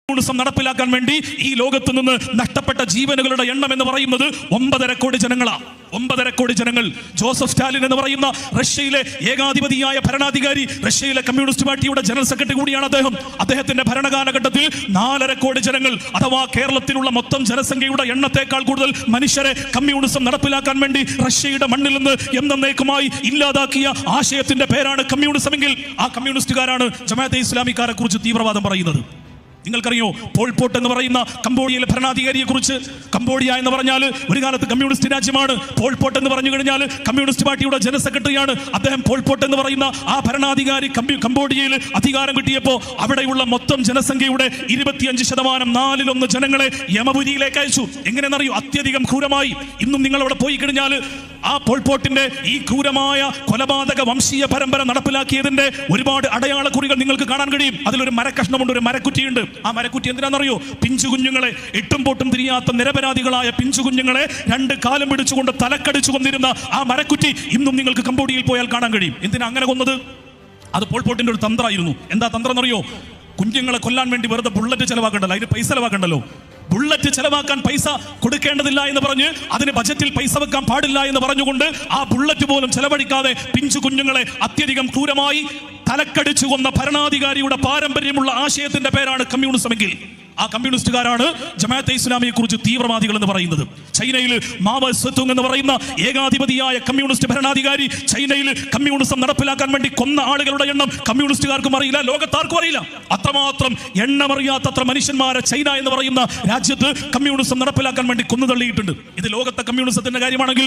Communism നടപ്പിലാക്കാൻ വേണ്ടി ഈ ലോകത്ത് നിന്ന് നഷ്ടപ്പെട്ട ജീവനുകളുടെ എണ്ണം എന്ന് പറയുന്നത് 9.5 കോടി ജനങ്ങളാണ്. 9.5 കോടി ജനങ്ങൾ. ജോസഫ് സ്റ്റാലിൻ എന്ന് പറയുന്ന റഷ്യയിലെ ഏകാധിപതിയായ ഭരണാധികാരി, റഷ്യയിലെ കമ്മ്യൂണിസ്റ്റ് പാർട്ടിയുടെ ജനറൽ സെക്രട്ടറി കൂടിയാണ് അദ്ദേഹം. അദ്ദേഹത്തിന്റെ ഭരണകാലഘട്ടത്തിൽ 4.5 കോടി ജനങ്ങൾ, അഥവാ കേരളത്തിലുള്ള മൊത്തം ജനസംഖ്യയുടെ എണ്ണത്തെക്കാൾ കൂടുതൽ മനുഷ്യരെ കമ്മ്യൂണിസം നടപ്പിലാക്കാൻ വേണ്ടി റഷ്യയുടെ മണ്ണിൽ നിന്ന് എന്നേക്കുമായി ഇല്ലാതാക്കിയ ആശയത്തിന്റെ പേരാണ് കമ്മ്യൂണിസം എങ്കിൽ ആ കമ്മ്യൂണിസ്റ്റുകാരാണ് ജമാഅത്തെ ഇസ്ലാമിക്കാരെ കുറിച്ച് തീവ്രവാദം പറയുന്നത്. നിങ്ങൾക്കറിയോ പോൾ പോട്ട് എന്ന് പറയുന്ന കംബോഡിയയിലെ ഭരണാധികാരിയെ കുറിച്ച്? കംബോഡിയ എന്ന് പറഞ്ഞാൽ ഒരു കാലത്ത് കമ്മ്യൂണിസ്റ്റ് രാജ്യമാണ്. പോൾ പോട്ട് എന്ന് പറഞ്ഞു കഴിഞ്ഞാൽ കമ്മ്യൂണിസ്റ്റ് പാർട്ടിയുടെ ജനറൽ സെക്രട്ടറിയാണ് അദ്ദേഹം. പോൾ പോട്ട് എന്ന് പറയുന്ന ആ ഭരണാധികാരി കംബോഡിയയിൽ അധികാരം കിട്ടിയപ്പോൾ അവിടെയുള്ള മൊത്തം ജനസംഖ്യയുടെ 25% 1/4 ജനങ്ങളെ യമപുരിയിലേക്ക് അയച്ചു. എങ്ങനെയെന്നറിയോ? അത്യധികം ക്രൂരമായി. ഇന്നും നിങ്ങൾ അവിടെ പോയി കഴിഞ്ഞാൽ ആ പോൾ പോട്ടിന്റെ ഈ ക്രൂരമായ കൊലപാതക വംശീയ പരമ്പര നടപ്പിലാക്കിയതിന്റെ ഒരുപാട് അടയാളക്കുറികൾ നിങ്ങൾക്ക് കാണാൻ കഴിയും. അതിലൊരു മരക്കഷ്ണമുണ്ട്, ഒരു മരക്കുറ്റിയുണ്ട്. ആ മരക്കുറ്റി എന്തിനാണെന്നറിയോ? പിഞ്ചു കുഞ്ഞുങ്ങളെ, എട്ടും പൊട്ടും തിരിയാത്ത നിരപരാധികളായ പിഞ്ചു കുഞ്ഞുങ്ങളെ 2 കാലം പിടിച്ചുകൊണ്ട് തലക്കടിച്ചു കൊണ്ടിരുന്ന ആ മരക്കുറ്റി ഇന്നും നിങ്ങൾക്ക് കംബോഡിയയിൽ പോയാൽ കാണാൻ കഴിയും. എന്തിനാ അങ്ങനെ കൊന്നത്? അത് പോൾ പോട്ടിന്റെ ഒരു തന്ത്രമായിരുന്നു. എന്താ തന്ത്രം എന്നറിയോ? കുഞ്ഞുങ്ങളെ കൊല്ലാൻ വേണ്ടി വെറുതെ ബുള്ളറ്റ് ചെലവാക്കണ്ടല്ലോ, അതിന് പൈസ ചെലവാക്കണ്ടല്ലോ. ബുള്ളറ്റ് ചെലവാക്കാൻ പൈസ കൊടുക്കേണ്ടതില്ല എന്ന് പറഞ്ഞ്, അതിന് ബജറ്റിൽ പൈസ വെക്കാൻ പാടില്ല എന്ന് പറഞ്ഞുകൊണ്ട് ആ ബുള്ളറ്റ് പോലും ചെലവഴിക്കാതെ പിഞ്ചു കുഞ്ഞുങ്ങളെ അത്യധികം ക്രൂരമായി തലക്കടിച്ചു കൊന്ന ഭരണാധികാരിയുടെ പാരമ്പര്യമുള്ള ആശയത്തിന്റെ പേരാണ് കമ്മ്യൂണിസം എങ്കിൽ ആ കമ്മ്യൂണിസ്റ്റുകാരാണ് ജമാഅത്തെ ഇസ്ലാമിയെ കുറിച്ച് തീവ്രവാദികൾ എന്ന് പറയുന്നത്. ചൈനയിൽ മാവോ സെതൂങ് എന്ന് പറയുന്ന ഏകാധിപതിയായ കമ്മ്യൂണിസ്റ്റ് ഭരണാധികാരി ചൈനയിൽ കമ്മ്യൂണിസം നടപ്പിലാക്കാൻ വേണ്ടി കൊന്ന ആളുകളുടെ എണ്ണം കമ്മ്യൂണിസ്റ്റുകാർക്കും അറിയില്ല, ലോകത്താർക്കും അറിയില്ല. അത്രമാത്രം എണ്ണമറിയാത്തത്ര മനുഷ്യന്മാരെ ചൈന എന്ന് പറയുന്ന രാജ്യത്ത് കമ്മ്യൂണിസം നടപ്പിലാക്കാൻ വേണ്ടി കൊന്നു തള്ളിയിട്ടുണ്ട്. ഇത് ലോകത്തെ കമ്മ്യൂണിസത്തിന്റെ കാര്യമാണെങ്കിൽ